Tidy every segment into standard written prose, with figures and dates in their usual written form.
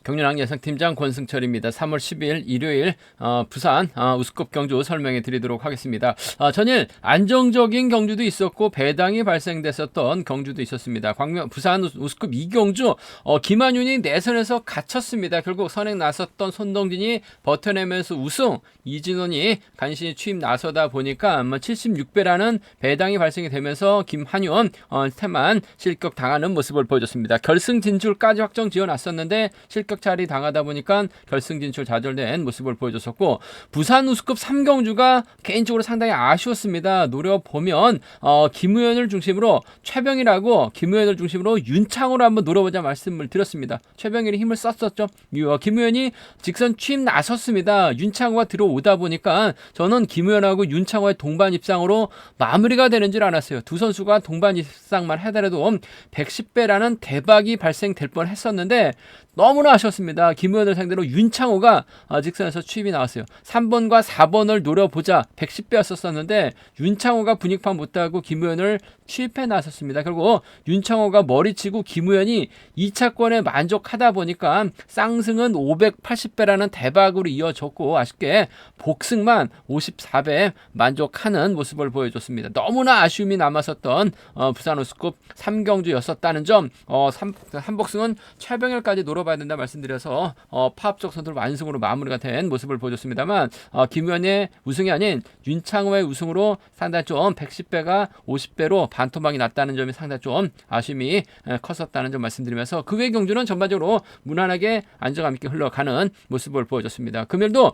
경륜왕 예상팀장 권승철입니다. 3월 10일 일요일 부산 우스컵 경주 설명해 드리도록 하겠습니다. 전일 안정적인 경주도 있었고 배당이 발생됐었던 경주도 있었습니다. 부산 우스컵 2경주 김한윤이 내선에서 갇혔습니다. 결국 선행 나섰던 손동진이 버텨내면서 우승, 이진원이 간신히 취임 나서다 보니까 76배라는 배당이 발생이 되면서 김한윤 태만 실격 당하는 모습을 보여줬습니다. 결승 진출까지 확정 지어놨었는데 실격 차리 당하다 보니까 결승 진출 좌절된 모습을 보여줬었고, 부산 우스컵 3경주가 개인적으로 상당히 아쉬웠습니다. 노려보면 김우현을 중심으로 최병일하고 김우현을 중심으로 윤창호를 한번 노려보자 말씀을 드렸습니다. 최병일이 힘을 썼었죠. 김우현이 직선 취임 나섰습니다. 윤창호가 들어오다 보니까 저는 김우현하고 윤창호의 동반 입상으로 마무리가 되는 줄 알았어요. 두 선수가 동반 입상만 하더라도 110배라는 대박이 발생될 뻔했었는데 너무나 아쉬웠습니다. 김우현을 상대로 윤창호가 직선에서 취입이 나왔어요. 3번과 4번을 노려보자 110배였었는데 윤창호가 분익판 못하고 김우현을 취입해 나섰습니다. 결국 윤창호가 머리치고 김우현이 2차권에 만족하다 보니까 쌍승은 580배라는 대박으로 이어졌고, 아쉽게 복승만 54배 만족하는 모습을 보여줬습니다. 너무나 아쉬움이 남았었던 부산 우스컵 3경주였었다는 점, 한복승은 최병일까지 노려봐야 된다 말씀드려서 파업적 선두를 완승으로 마무리가 된 모습을 보여줬습니다만, 김우현의 우승이 아닌 윤창호의 우승으로 상당히 좀 110배가 50배로 반토막이 났다는 점이 상당히 좀 아쉬움이 컸었다는 점 말씀드리면서, 그 외 경주는 전반적으로 무난하게 안정감 있게 흘러가는 모습을 보여줬습니다. 금일도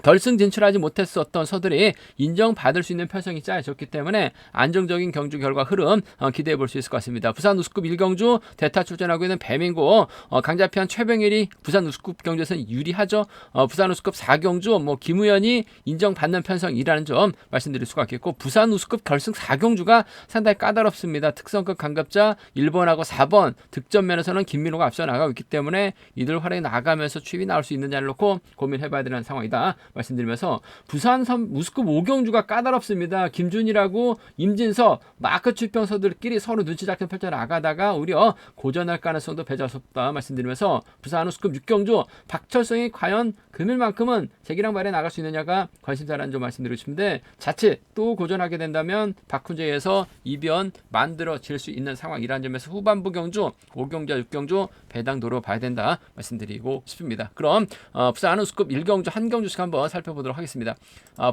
결승 진출하지 못했었던 서들이 인정받을 수 있는 편성이 짜여졌기 때문에 안정적인 경주 결과 흐름 기대해 볼 수 있을 것 같습니다. 부산 우스컵 1경주 대타 출전하고 있는 배민구, 강자편 최병일이 부산 우스컵 경주에서는 유리하죠. 부산 우스컵 4경주 김우현이 인정받는 편성이라는 점 말씀드릴 수가 있겠고, 부산 우스컵 결승 4경주가 상당히 까다롭습니다. 특성급 강급자 1번하고 4번 득점 면에서는 김민호가 앞서 나가고 있기 때문에 이들 활약이 나가면서 취입이 나올 수 있느냐를 놓고 고민해봐야 되는 상황이다 말씀드리면서, 부산 우스컵 5경주가 까다롭습니다. 김준이라고 임진서 마크 출병서들끼리 서로 눈치 작전 펼쳐 나가다가 오히려 고전할 가능성도 배제할수없다 말씀드리면서, 부산 우스컵 6경주 박철성이 과연 금일만큼은 재기랑 발에 나갈 수 있느냐가 관심사라는 점 말씀드리고 싶은데, 자칫 또 고전하게 된다면 박훈재에서 이변 만들어질 수 있는 상황이라는 점에서 후반부 경주 5경주와 6경주 배당 노려봐야 된다 말씀드리고 싶습니다. 그럼 부산 우스컵 1경주 한 경주씩 한번 살펴보도록 하겠습니다.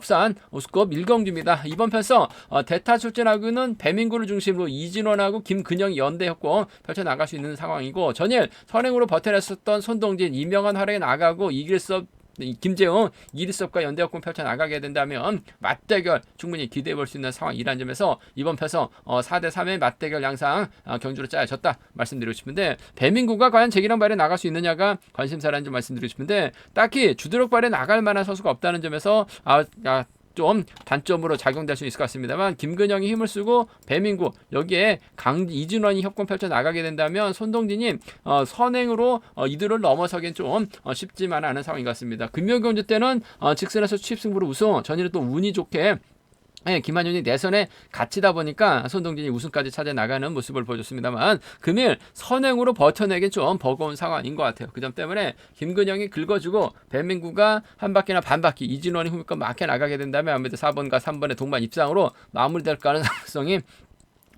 부산 우스컵 1경주입니다. 이번 편성 대타 출전하고 있는 배민구를 중심으로 이진원하고 김근영이 연대협공 펼쳐나갈 수 있는 상황이고, 전일 선행으로 버텨냈었던 손동진, 이명환 활약에 나가고 이길섭, 김재웅, 이리섭과 연대협공 펼쳐 나가게 된다면 맞대결 충분히 기대해 볼 수 있는 상황이라는 점에서 이번 편성 4대3의 맞대결 양상 경주로 짜여졌다 말씀드리고 싶은데, 배민구가 과연 재기랑 발에 나갈 수 있느냐가 관심사라는 점 말씀드리고 싶은데, 딱히 주도력 발에 나갈 만한 선수가 없다는 점에서 좀 단점으로 작용될 수 있을 것 같습니다만, 김근영이 힘을 쓰고 배민구, 여기에 이진원이 협공 펼쳐 나가게 된다면 손동진이 선행으로 이들을 넘어서긴 좀 쉽지만 않은 상황인 것 같습니다. 금요경주 때는 직선에서 취입승부로 우승, 전일은 또 운이 좋게 김한윤이 내선에 갇히다 보니까 손동진이 우승까지 찾아 나가는 모습을 보여줬습니다만, 금일 선행으로 버텨내긴 좀 버거운 상황인 것 같아요. 그 점 때문에 김근영이 긁어주고 배민구가 한 바퀴나 반 바퀴, 이진원이 후미권 막혀 나가게 된다면 아무래도 4번과 3번의 동반 입상으로 마무리될 가능성이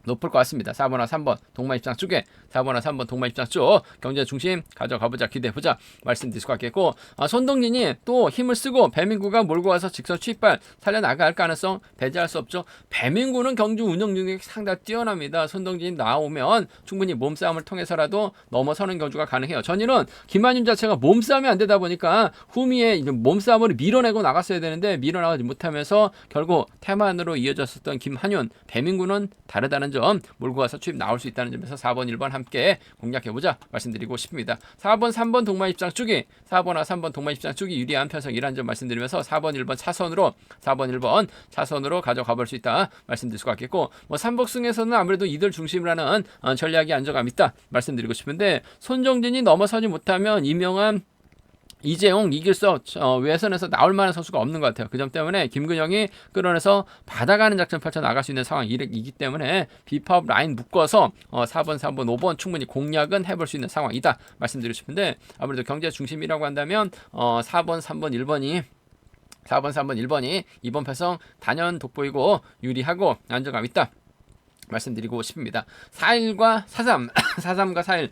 높을 것 같습니다. 4번과 3번 동반 입장 쪽에 4번과 3번 동반 입장 쪽 경제 중심 가져가보자, 기대해보자 말씀드릴 것 같겠고, 손동진이 또 힘을 쓰고 배민구가 몰고 와서 직선 취입발 살려나갈 가능성 배제할 수 없죠. 배민구는 경주 운영 능력이 상당히 뛰어납니다. 손동진이 나오면 충분히 몸싸움을 통해서라도 넘어서는 경주가 가능해요. 전일은 김한윤 자체가 몸싸움이 안 되다 보니까 후미에 몸싸움을 밀어내고 나갔어야 되는데 밀어나가지 못하면서 결국 태만으로 이어졌었던 김한윤, 배민구는 다르다는 점 몰고 가서 취입 나올 수 있다는 점에서 4번 1번 함께 공략해보자 말씀드리고 싶습니다. 4번 3번 동반 입장 쪽이 4번과 3번 동반 입장 쪽이 유리한 편성이라는 점 말씀드리면서 4번 1번 차선으로 4번 1번 차선으로 가져가 볼 수 있다 말씀드릴 수가 있겠고, 3복승에서는 아무래도 이들 중심으로 하는 전략이 안정감 있다 말씀드리고 싶은데, 손정진이 넘어서지 못하면 이명환, 이재용, 이길섭 외선에서 나올 만한 선수가 없는 것 같아요. 그 점 때문에 김근영이 끌어내서 받아가는 작전 펼쳐 나갈 수 있는 상황이기 때문에 비파업 라인 묶어서 4번, 3번, 5번 충분히 공략은 해볼 수 있는 상황이다 말씀드리고 싶은데, 아무래도 경제 중심이라고 한다면 4번, 3번, 1번이 이번 패성 단연 돋보이고 유리하고 안정감 있다 말씀드리고 싶습니다. 4일과 4.3 4.3과 4일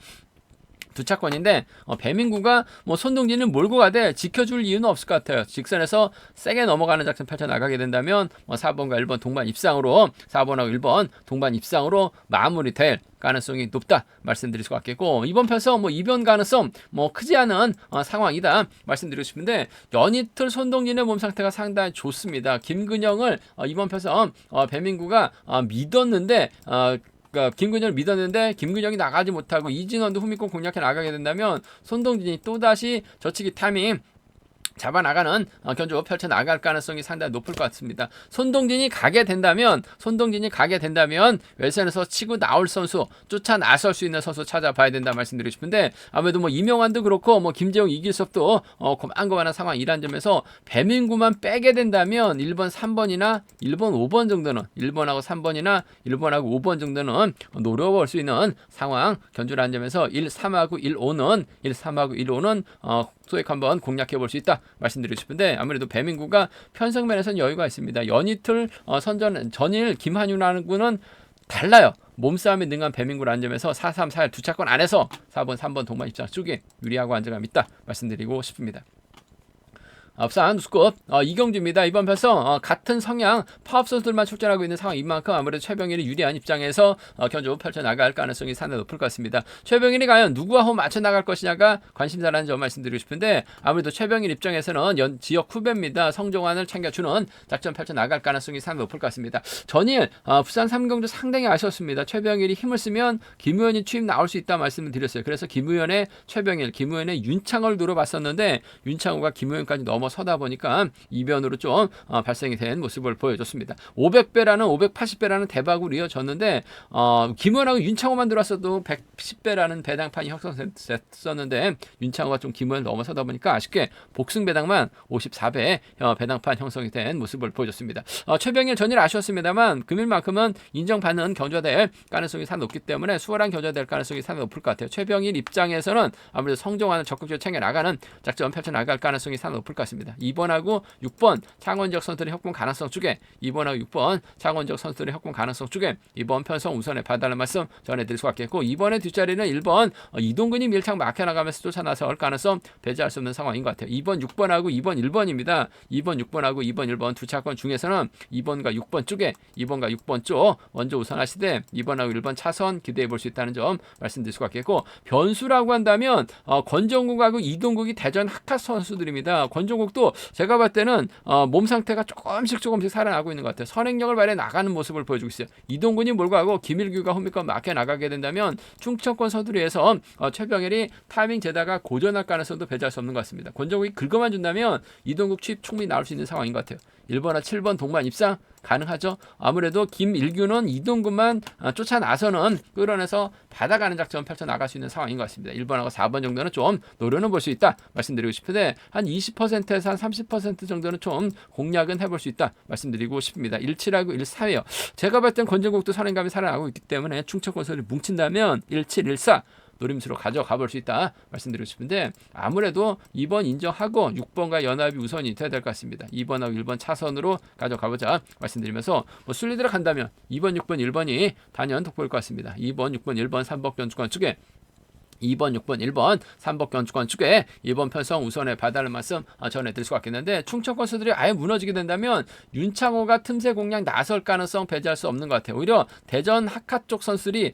두 차권인데 배민구가 뭐 손동진을 몰고 가되 지켜줄 이유는 없을 것 같아요. 직선에서 세게 넘어가는 작전 펼쳐 나가게 된다면 4번과 1번 동반 입상으로 4번하고 1번 동반 입상으로 마무리될 가능성이 높다 말씀드릴 수 같겠고, 이번 편성 뭐 이변 가능성 뭐 크지 않은 상황이다 말씀드리고 싶은데, 연이틀 손동진의 몸 상태가 상당히 좋습니다. 김근영을 이번 편성 배민구가 믿었는데 그러니까 김근영을 믿었는데 김근영이 나가지 못하고 이진원도 후미권 공략해 나가게 된다면 손동진이 또다시 저치기 타이밍 잡아 나가는 견주 펼쳐 나갈 가능성이 상당히 높을 것 같습니다. 손동진이 가게 된다면 외선에서 치고 나올 선수, 쫓아 나설 수 있는 선수 찾아봐야 된다 말씀드리고 싶은데, 아무래도 뭐 이명환도 그렇고 뭐 김재용, 이길섭도 고만고만한 상황이란 점에서 배민구만 빼게 된다면 1번, 3번이나 1번, 5번 정도는 1번하고 3번이나 1번하고 5번 정도는 노려볼 수 있는 상황 견주라는 점에서 1, 3하고 1, 5는 소액 한번 공략해 볼 수 있다 말씀드리고 싶은데, 아무래도 배민구가 편성면에서는 여유가 있습니다. 연이틀 전일 김한유라는 군은 달라요. 몸싸움에 능한 배민구라는 점에서 4, 3, 4일 두 차권 안에서 4번, 3번 동반 입장 쪽이 유리하고 안정감 있다 말씀드리고 싶습니다. 부산 우스컵 이경주입니다. 이번 편성 같은 성향 파업 선수들만 출전하고 있는 상황인 만큼 아무래도 최병일이 유리한 입장에서 견주 펼쳐나갈 가능성이 상당히 높을 것 같습니다. 최병일이 과연 누구와 호흡 맞춰 나갈 것이냐가 관심사라는 점 말씀드리고 싶은데, 아무래도 최병일 입장에서는 지역 후배입니다. 성종환을 챙겨주는 작전 펼쳐나갈 가능성이 상당히 높을 것 같습니다. 전일 부산 3경주 상당히 아쉬웠습니다. 최병일이 힘을 쓰면 김우현이 투입 나올 수 있다 말씀을 드렸어요. 그래서 김우현의 최병일, 김우현의 윤창호를 노려봤었는데 윤창호가 김우현까지 넘어서다 보니까 이변으로 좀 발생이 된 모습을 보여줬습니다. 500배라는 580배라는 대박으로 이어졌는데 김우현하고 윤창호만 들어왔어도 110배라는 배당판이 형성됐었는데 윤창호가 좀 김우현을 넘어서다 보니까 아쉽게 복승 배당만 54배 배당판 형성이 된 모습을 보여줬습니다. 최병일 전일 아쉬웠습니다만 금일만큼은 인정받는 경주가 될 가능성이 상당히 높기 때문에 수월한 경주가 될 가능성이 상당히 높을 것 같아요. 최병일 입장에서는 아무래도 성종환을 적극적으로 챙겨나가는 작전 펼쳐나갈 가능성이 상당히 높을 것 같습니다. 2번하고 6번 창원지역 선수들의 협공 가능성 쪽에 2번하고 6번 창원지역 선수들의 협공 가능성 쪽에 이번 편성 우선에 봐달라는 말씀 전해드릴 수 같겠고, 이번의 뒷자리는 1번 이동근이 밀착 막혀나가면서 쫓아나설 가능성 배제할 수 없는 상황인 것 같아요. 2번 6번하고 2번 1번입니다. 2번 6번하고 2번 1번 두 차권 중에서는 2번과 6번 쪽에 2번과 6번 쪽 먼저 우선하시되 2번하고 1번 차선 기대해 볼 수 있다는 점 말씀드릴 수 같겠고, 변수라고 한다면 권정국하고 이동국이 대전 하카 선수들입니다. 권정국도 제가 봤을 때는 몸 상태가 조금씩 살아나고 있는 것 같아요. 선행력을 발휘해 나가는 모습을 보여주고 있어요. 이동근이 몰고 가고 김일규가 홈미권 막혀 나가게 된다면 충청권 서두리에서 최병일이 타이밍 재다가 고전할 가능성도 배제할 수 없는 것 같습니다. 권정국이 긁어만 준다면 이동국 취입 충분히 나올 수 있는 상황인 것 같아요. 1번과 7번 동반 입상 가능하죠. 아무래도 김일규는 이동근만 쫓아 나서는 끌어내서 받아가는 작전 펼쳐 나갈 수 있는 상황인 것 같습니다. 1번하고 4번 정도는 좀 노려는 볼 수 있다 말씀드리고 싶은데, 한 20%에서 한 30% 정도는 좀 공략은 해볼 수 있다 말씀드리고 싶습니다. 17하고 14예요. 제가 봤을 땐 권정국도 선행감이 살아나고 있기 때문에 충청권 선수를 뭉친다면 17, 14 노림수로 가져가 볼 수 있다 말씀드리고 싶은데, 아무래도 2번 인정하고 6번과 연합이 우선이 돼야 될 것 같습니다. 2번하고 1번 차선으로 가져가보자 말씀드리면서 순리 들어간다면 2번, 6번, 1번이 단연 돋보일 것 같습니다. 2번, 6번, 1번 3번 변주권 쪽에 2번, 6번, 1번 3번 견주권 쪽에 1번 편성 우선에 봐달라는 말씀 전해드릴 수가 있겠는데, 충청권 선수들이 아예 무너지게 된다면 윤창호가 틈새 공략 나설 가능성 배제할 수 없는 것 같아요. 오히려 대전 하카 쪽 선수들이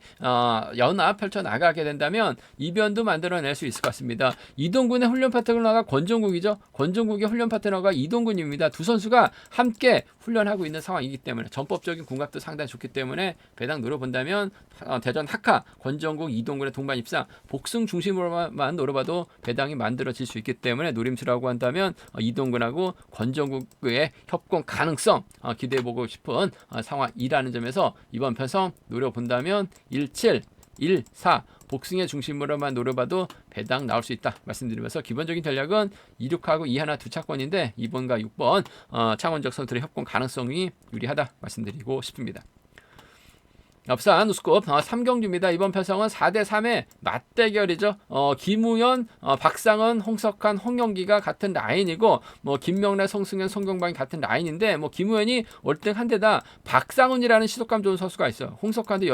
연합 펼쳐나가게 된다면 이변도 만들어낼 수 있을 것 같습니다. 이동군의 훈련 파트너가 권정국이죠. 권정국의 훈련 파트너가 이동군입니다. 두 선수가 함께 훈련하고 있는 상황이기 때문에 전법적인 궁합도 상당히 좋기 때문에 배당 노려본다면 대전 하카, 권정국, 이동군의 동반 입상 복승 중심으로만 노려봐도 배당이 만들어질 수 있기 때문에 노림수라고 한다면 이동근하고 권정국의 협공 가능성 기대해보고 싶은 상황이라는 점에서 이번 편성 노려본다면 17, 1, 4 복승의 중심으로만 노려봐도 배당 나올 수 있다 말씀드리면서 기본적인 전략은 2, 6하고 2, 1, 2 차권인데 2번과 6번 창원적 선수들의 협공 가능성이 유리하다 말씀드리고 싶습니다. 부산 우스컵 3경주입니다. 이번 편성은 4대3의 맞대결이죠. 김우현, 박상은, 홍석환, 홍영기가 같은 라인이고 김명래, 송승현, 송경방이 같은 라인인데 김우현이 월등 한 대다 박상훈이라는 시속감 좋은 선수가 있어요. 홍석환도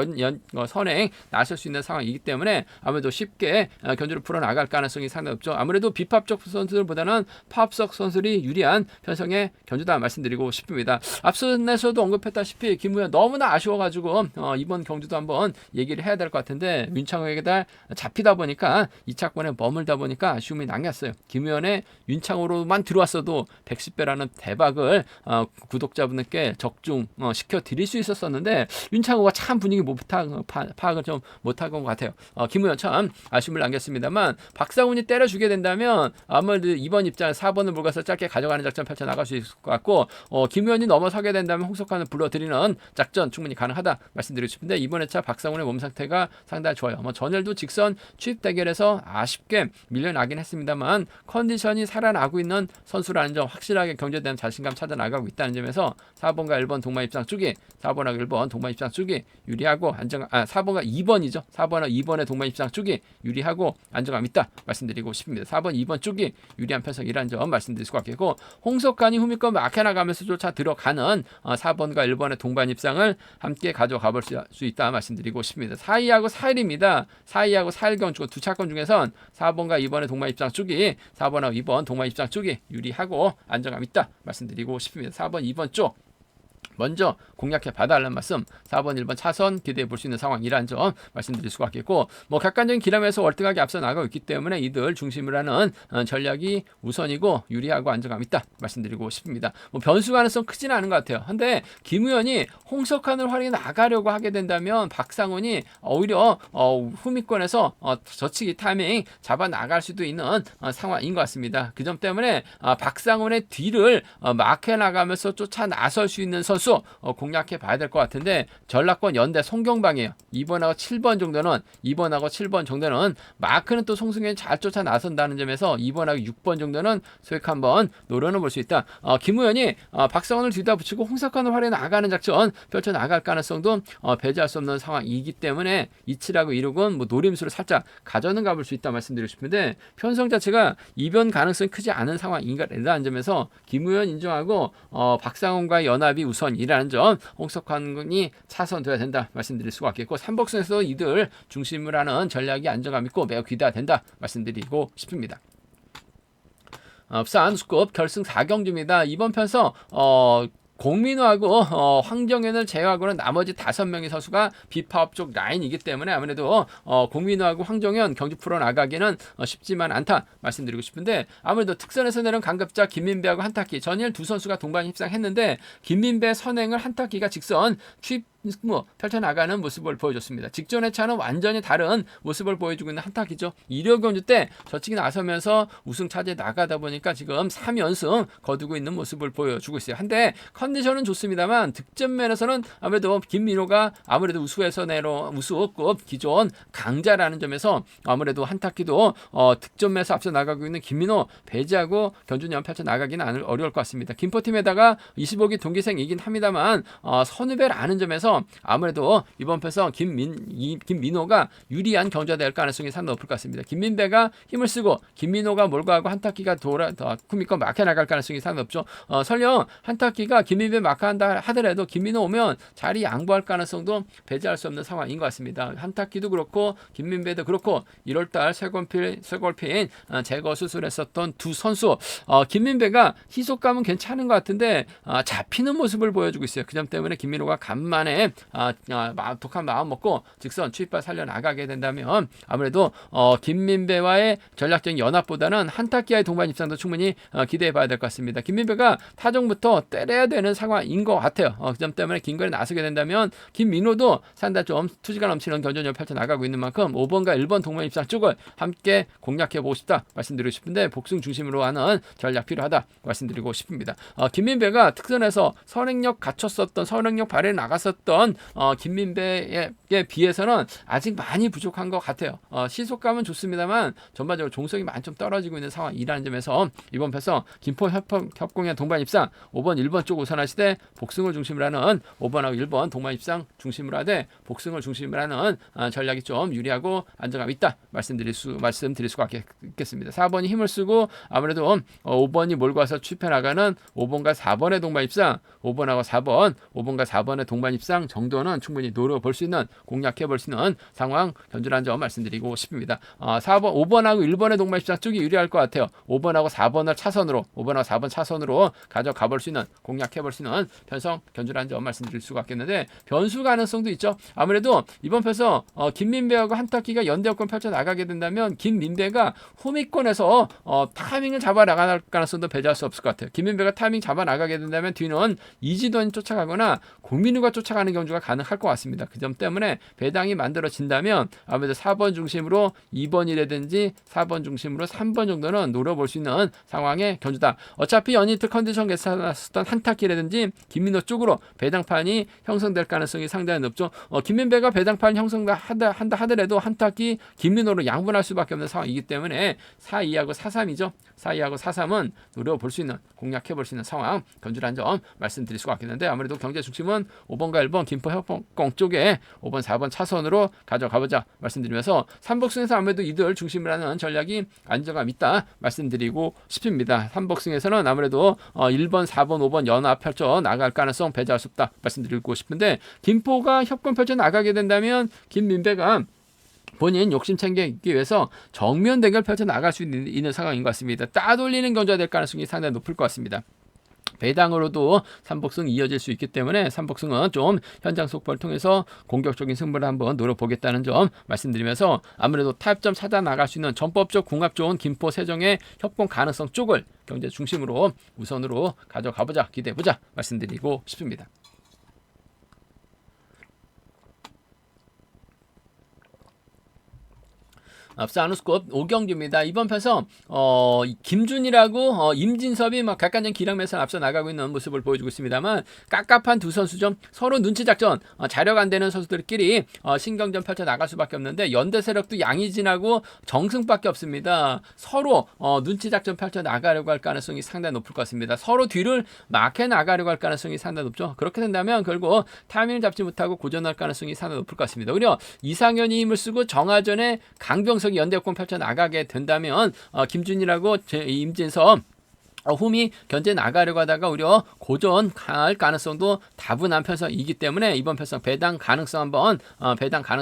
선행 나설 수 있는 상황이기 때문에 아무래도 쉽게 견주를 풀어나갈 가능성이 상당히 높죠. 아무래도 비팝적 선수들보다는 파업석 선수들이 유리한 편성의 견주다 말씀드리고 싶습니다. 앞선에서도 언급했다시피 김우현 너무나 아쉬워가지고 이번 경주도 한번 얘기를 해야 될 것 같은데 윤창호에게 잡히다 보니까 2차권에 머물다 보니까 아쉬움이 남겼어요. 김우현의 윤창호로만 들어왔어도 110배라는 대박을 구독자분들께 적중 시켜드릴 수 있었었는데 윤창호가 참 분위기 파악을 좀 못한 것 같아요. 김우현 참 아쉬움을 남겼습니다만 박상훈이 때려주게 된다면 아무래도 이번 입장 4번을 물가서 짧게 가져가는 작전 펼쳐나갈 수 있을 것 같고 김우현이 넘어서게 된다면 홍석환을 불러들이는 작전 충분히 가능하다 말씀드리고 싶은데 이번 회차 박상훈의 몸 상태가 상당히 좋아요. 전일도 직선 취입 대결에서 아쉽게 밀려나긴 했습니다만 컨디션이 살아나고 있는 선수라는 점 확실하게 경주에 대한 자신감 찾아 나가고 있다는 점에서 4번과 1번 동반 입장 쪽이 4번하고 1번 동반 입장 쪽이 유리하고 4번과 2번이죠. 4번과 2번의 동반 입장 쪽이 유리하고 안정감 있다 말씀드리고 싶습니다. 4번, 2번 쪽이 유리한 편성이라는 점 말씀드릴 수가 있겠고 홍석환이 후미권 막혀나가면서 쫓아 들어가는 4번과 1번의 동반 입장을 함께 가져가 볼 수 있다 말씀드리고 싶습니다. 4위하고 4일입니다. 4위하고 4일 경주 두 차권 중에선 4번과 2번의 동반 입장 쪽이 4번하고 2번 동반 입장 쪽이 유리하고 안정감 있다 말씀드리고 싶습니다. 4번, 2번 쪽 먼저 공략해 봐달라는 말씀 4번 1번 차선 기대해 볼 수 있는 상황이라는 점 말씀드릴 수가 있겠고 객관적인 기량에서 월등하게 앞서 나가고 있기 때문에 이들 중심으로 하는 전략이 우선이고 유리하고 안정감 있다 말씀드리고 싶습니다. 변수 가능성 크지는 않은 것 같아요. 근데 김우현이 홍석환을 활용해 나가려고 하게 된다면 박상훈이 오히려 후미권에서 저치기 타이밍 잡아 나갈 수도 있는 상황인 것 같습니다. 그 점 때문에 박상훈의 뒤를 막혀 나가면서 쫓아 나설 수 있는 선수 공략해 봐야 될 것 같은데 전라권 연대 송경방이에요. 2번하고 7번 정도는 마크는 또 송승현이 잘 쫓아 나선다는 점에서 2번하고 6번 정도는 소액 한번 노려는 볼 수 있다. 김우현이 박상훈을 뒤다 붙이고 홍석환을 활용해 나가는 작전 펼쳐 나갈 가능성도 배제할 수 없는 상황이기 때문에 27하고 16은 노림수를 살짝 가져는 가볼 수 있다 말씀드리고 싶은데 편성 자체가 이변 가능성이 크지 않은 상황인가라는 점에서 김우현 인정하고 박상훈과의 연합이 우선이라는 점 홍석환이 차선돼야 된다 말씀드릴 수가 있겠고 3복선에서 이들 중심을 하는 전략이 안정감 있고 매우 기대가 된다 말씀드리고 싶습니다. 부산 우스컵 결승 4경주입니다. 이번 편성 공민호하고 황정현을 제외하고는 나머지 5명의 선수가 비파업 쪽 라인이기 때문에 아무래도 공민호하고 황정현 경주 풀어나가기는 쉽지만 않다 말씀드리고 싶은데 아무래도 특선에서 내려온 강급자 김민배하고 한타키 전일 두 선수가 동반 입상했는데 김민배 선행을 한타키가 직선 취입 펼쳐나가는 모습을 보여줬습니다. 직전의 차는 완전히 다른 모습을 보여주고 있는 한타키죠. 1호 경주 때 저치기 나서면서 우승 차지에 나가다 보니까 지금 3연승 거두고 있는 모습을 보여주고 있어요. 한데 컨디션은 좋습니다만 득점 면에서는 아무래도 김민호가 아무래도 우수급 기존 강자라는 점에서 아무래도 한타키도 득점에서 앞서 나가고 있는 김민호 배제하고 경주년 펼쳐나가기는 어려울 것 같습니다. 김포팀에다가 25기 동기생이긴 합니다만 선후배를 아는 점에서 아무래도 이번 편성 김민호가 유리한 경주가 될 가능성이 상당히 높을 것 같습니다. 김민배가 힘을 쓰고 김민호가 몰고 가고 한타키가 쿠미권 막혀 나갈 가능성이 상당히 높죠. 설령 한타키가 김민배 막혀한다 하더라도 김민호 오면 자리 양보할 가능성도 배제할 수 없는 상황인 것 같습니다. 한타키도 그렇고 김민배도 그렇고 1월달 쇄골핀 제거 수술했었던 두 선수 김민배가 희속감은 괜찮은 것 같은데 잡히는 모습을 보여주고 있어요. 그 점 때문에 김민호가 간만에 독한 마음 먹고 직선 취입발 살려나가게 된다면 아무래도 김민배와의 전략적인 연합보다는 한타키와의 동반 입상도 충분히 기대해 봐야 될 것 같습니다. 김민배가 타종부터 때려야 되는 상황인 것 같아요. 그 점 때문에 긴거리에 나서게 된다면 김민호도 상당히 좀 투지가 넘치는 견전을 펼쳐나가고 있는 만큼 5번과 1번 동반 입상 쪽을 함께 공략해 보고 싶다 말씀드리고 싶은데 복승 중심으로 하는 전략 필요하다 말씀드리고 싶습니다. 김민배가 특선에서 선행력 갖췄었던 선행력 발에 나갔었던 있었던 김민배에 비해서는 아직 많이 부족한 것 같아요. 시속감은 좋습니다만 전반적으로 종속이 많이 좀 떨어지고 있는 상황이라는 점에서 이번 패서 김포 협공의 동반 입상 5번 1번 쪽 우선하시되 복승을 중심으로 하는 5번하고 1번 동반 입상 중심으로 하되 복승을 중심으로 하는 전략이 좀 유리하고 안정감 있다 말씀드릴 수가 있겠습니다. 4번이 힘을 쓰고 아무래도 5번이 몰고 와서 취패 나가는 5번과 4번의 동반 입상 5번하고 4번의 동반 입상 정도는 충분히 노려볼 수 있는 공략해 볼 수 있는 상황 견주라는 점 말씀드리고 싶습니다. 5번하고 1번의 동반 입상 쪽이 유리할 것 같아요. 5번하고 4번을 차선으로 5번하고 4번 차선으로 가져가 볼 수 있는 공략해 볼 수 있는 편성 견주라는 점 말씀드릴 수가 있겠는데 변수 가능성도 있죠. 아무래도 이번 패서 김민배하고 한타키가 연대역권 펼쳐 나가게 된다면 김민배가 후미권에서 타이밍을 잡아 나갈 가능성도 배제할 수 없을 것 같아요. 김민배가 타이밍 잡아 나가게 된다면 뒤는 이지돈이 쫓아가거나 공민우가 쫓아가는 경주가 가능할 것 같습니다. 그 점 때문에 배당이 만들어진다면 아무래도 4번 중심으로 2번이라든지 4번 중심으로 3번 정도는 노려볼 수 있는 상황의 견주다. 어차피 연이트 컨디션 괜찮았었던 한타키라든지 김민호 쪽으로 배당판이 형성될 가능성이 상당히 높죠. 김민배가 배당판 형성한다 하더라도 한타키 김민호로 양분할 수밖에 없는 상황이기 때문에 4-2하고 4-3이죠. 4-2하고 4-3은 노려볼 수 있는 공략해 볼 수 있는 상황 견주라는 점 말씀드릴 수가 있겠는데 아무래도 경제 중심은 5번과 1번 김포 협공 쪽에 5번 4번 차선으로 가져가보자 말씀드리면서 3복승에서 아무래도 이들 중심으로 하는 전략이 안정감 있다 말씀드리고 싶습니다. 3복승에서는 아무래도 1번 4번 5번 연합 펼쳐 나갈 가능성 배제할 수 없다 말씀드리고 싶은데 김포가 협권 펼쳐 나가게 된다면 김민배가 본인 욕심 챙기기 위해서 정면 대결 펼쳐 나갈 수 있는 상황인 것 같습니다. 따돌리는 견주가 될 가능성이 상당히 높을 것 같습니다. 배당으로도 3복승 이어질 수 있기 때문에 3복승은 좀 현장 속보를 통해서 공격적인 승부를 한번 노려보겠다는 점 말씀드리면서 아무래도 타협점 찾아 나갈 수 있는 전법적 궁합 좋은 김포 세종의 협공 가능성 쪽을 경제 중심으로 우선으로 가져가보자 기대해보자 말씀드리고 싶습니다. 앞서 아누스컵 5경기입니다. 이번 편에서 김준이라고 임진섭이 막 객관적 기량매선 앞서 나가고 있는 모습을 보여주고 있습니다만 깝깝한 두 선수 좀 서로 눈치 작전 자력 안 되는 선수들끼리 신경전 펼쳐 나갈 수밖에 없는데 연대 세력도 양희진하고 정승밖에 없습니다. 서로 눈치 작전 펼쳐 나가려고 할 가능성이 상당히 높을 것 같습니다. 서로 뒤를 막해 나가려고 할 가능성이 상당히 높죠. 그렇게 된다면 결국 타이밍을 잡지 못하고 고전할 가능성이 상당히 높을 것 같습니다. 오히려 이상현이 힘을 쓰고 정하전에 강병석이 연대역권 펼쳐 나가게 된다면 김준이라고 임진섭 홈이 견제 나가려고 하다가 오히려 고전 갈 가능성도 다분한 편성이기 때문에 이번 편성 배당 가능성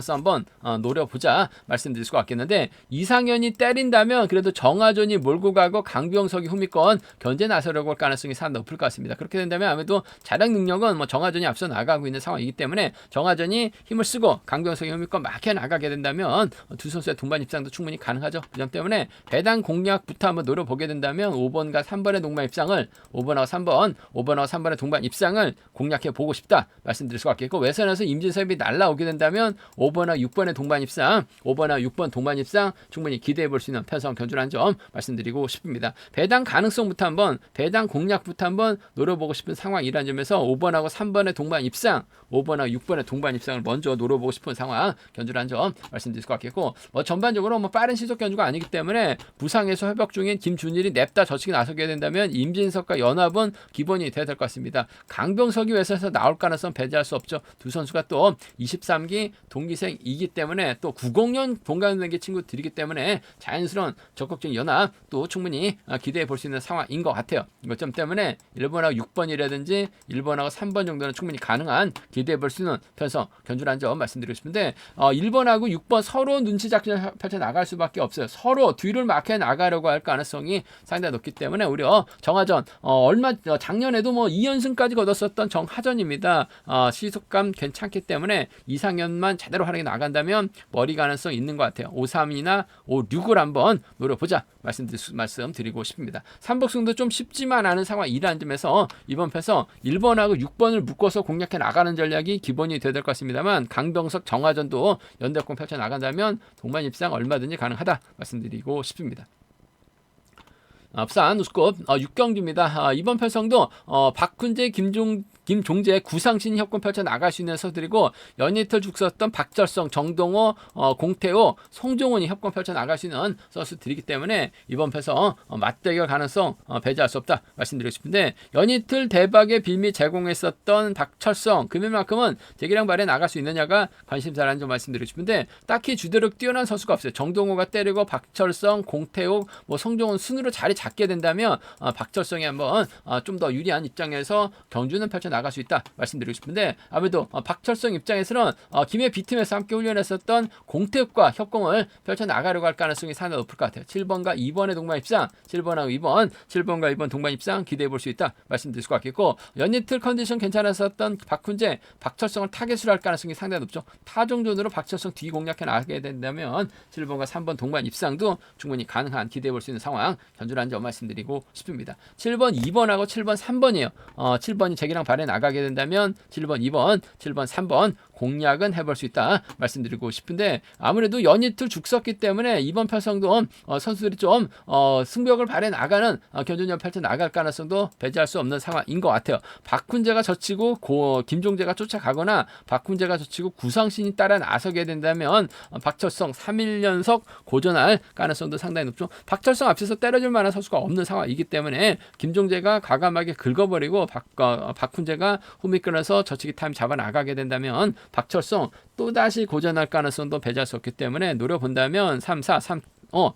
한번 노려보자 말씀드릴 수가 있겠는데 이상현이 때린다면 그래도 정하전이 몰고 가고 강병석이 홈이권 견제 나서려고 할 가능성이 상당히 높을 것 같습니다. 그렇게 된다면 아무래도 자력 능력은 정하전이 앞서 나가고 있는 상황이기 때문에 정하전이 힘을 쓰고 강병석이 홈이권 막혀 나가게 된다면 두 선수의 동반 입상도 충분히 가능하죠. 그 점 때문에 배당 공략부터 한번 노려보게 된다면 5번과 3번의 동반 입상을 5번하고 3번의 동반 입상을 공략해 보고 싶다 말씀드릴 수가 있겠고 외선에서 임진섭이 날라오게 된다면 5번하고 6번의 동반 입상 5번하고 6번 동반 입상 충분히 기대해 볼 수 있는 편성 견주라는 점 말씀드리고 싶습니다. 배당 가능성부터 한번 배당 공략부터 한번 노려보고 싶은 상황이라는 점에서 5번하고 3번의 동반 입상 5번하고 6번의 동반 입상을 먼저 노려보고 싶은 상황 견주라는 점 말씀드릴 수가 있겠고 전반적으로 빠른 시속 견주가 아니기 때문에 부상에서 회복 중인 김준일이 냅다 젖히게 나서게 된다면 임진석과 연합은 기본이 돼야 될 것 같습니다. 강병석이 외선에서 나올 가능성 배제할 수 없죠. 두 선수가 또 23기 동기생이기 때문에 또 90년 동갑내기 친구들이기 때문에 자연스러운 적극적인 연합 또 충분히 기대해 볼 수 있는 상황인 것 같아요. 이것 점 때문에 1번하고 6번이라든지 1번하고 3번 정도는 충분히 가능한 기대해 볼 수 있는 편성 견주라는 점 말씀드리고 싶은데 1번하고 6번 서로 눈치 작전 펼쳐 나갈 수밖에 없어요. 서로 뒤를 막혀 나가려고 할 가능성이 상당히 높기 때문에 오히려 정하전 작년에도 2연승까지 거뒀었던 정하전입니다. 시속감 괜찮기 때문에 이상현만 제대로 활약이 나간다면 머리 가능성 있는 것 같아요. 5-3이나 5-6을 한번 노려보자 말씀드리고 싶습니다. 3복승도 좀 쉽지만 않은 상황이라는 점에서 이번 패서 1번하고 6번을 묶어서 공략해 나가는 전략이 기본이 되어야 될 것 같습니다만 강병석 정하전도 연대권 펼쳐 나간다면 동반 입상 얼마든지 가능하다 말씀드리고 싶습니다. 부산 우스컵 6경기입니다. 이번 편성도 박훈재, 김종재, 구상신 협권 펼쳐 나갈 수 있는 선수들이고 연이틀 죽 썼던 박철성, 정동호, 공태호, 송종훈이 협권 펼쳐 나갈 수 있는 선수들이기 때문에 이번 패서 맞대결 가능성 배제할 수 없다 말씀드리고 싶은데 연이틀 대박의 빌미 제공했었던 박철성 금일만큼은 재기량 발에 나갈 수 있느냐가 관심사라는 점 말씀드리고 싶은데 딱히 주대로 뛰어난 선수가 없어요. 정동호가 때리고 박철성, 공태욱, 송종훈 순으로 자리 잡게 된다면 박철성이 한번 좀 더 유리한 입장에서 경주는 펼쳐 나갈 수 있다 말씀드리고 싶은데 아무래도 박철성 입장에서는 김해 B팀에서 함께 훈련했었던 공태욱과 협공을 펼쳐 나가려고 할 가능성이 상당히 높을 것 같아요. 7번과 2번의 동반 입상, 7번과 2번 동반 입상 기대해 볼 수 있다 말씀드릴 수 있겠고 연이틀 컨디션 괜찮았었던 박훈재, 박철성을 타겟으로 할 가능성이 상당히 높죠. 타종전으로 박철성 뒤 공략해 나가게 된다면 7번과 3번 동반 입상도 충분히 가능한 기대해 볼 수 있는 상황 견주라는 점 말씀드리고 싶습니다. 7번, 2번하고 7번, 3번이에요. 7번이 재기량 발에 나가게 된다면 7번, 2번, 7번, 3번 공략은 해볼 수 있다 말씀드리고 싶은데 아무래도 연이틀 죽 썼기 때문에 이번 편성도 선수들이 좀 승벽을 발에 나가는 견주전 펼쳐 나갈 가능성도 배제할 수 없는 상황인 것 같아요. 박훈재가 젖히고 김종재가 쫓아가거나 박훈재가 젖히고 구상신이 따라 나서게 된다면 박철성 3일 연속 고전할 가능성도 상당히 높죠. 박철성 앞에서 때려줄 만한 선수가 없는 상황이기 때문에 김종재가 과감하게 긁어버리고 박훈재가 홈이 끊어서 젖히기 타임 잡아 나가게 된다면 박철성 또다시 고전할 가능성도 배제할 수 없기 때문에 노려본다면 3, 4, 3, 5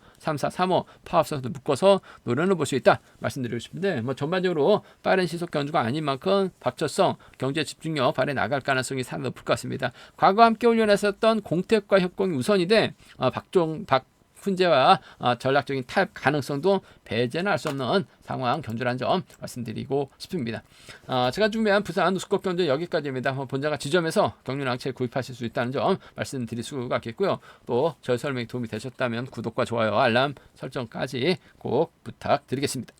파업 선수도 묶어서 노려는 볼 수 있다 말씀드리고 싶은데 전반적으로 빠른 시속 견주가 아닌 만큼 박철성 경제 집중력 발에 나갈 가능성이 상당히 높을 것 같습니다. 과거 함께 훈련했었던 공택과 협공이 우선이 돼 훈재와 전략적인 타협 가능성도 배제는 할 수 없는 상황 견주라는 점 말씀드리고 싶습니다. 제가 준비한 부산 우스컵 견주 여기까지입니다. 본자가 지점에서 경륜항체 구입하실 수 있다는 점 말씀드릴 수가 있겠고요. 또 저희 설명이 도움이 되셨다면 구독과 좋아요, 알람 설정까지 꼭 부탁드리겠습니다.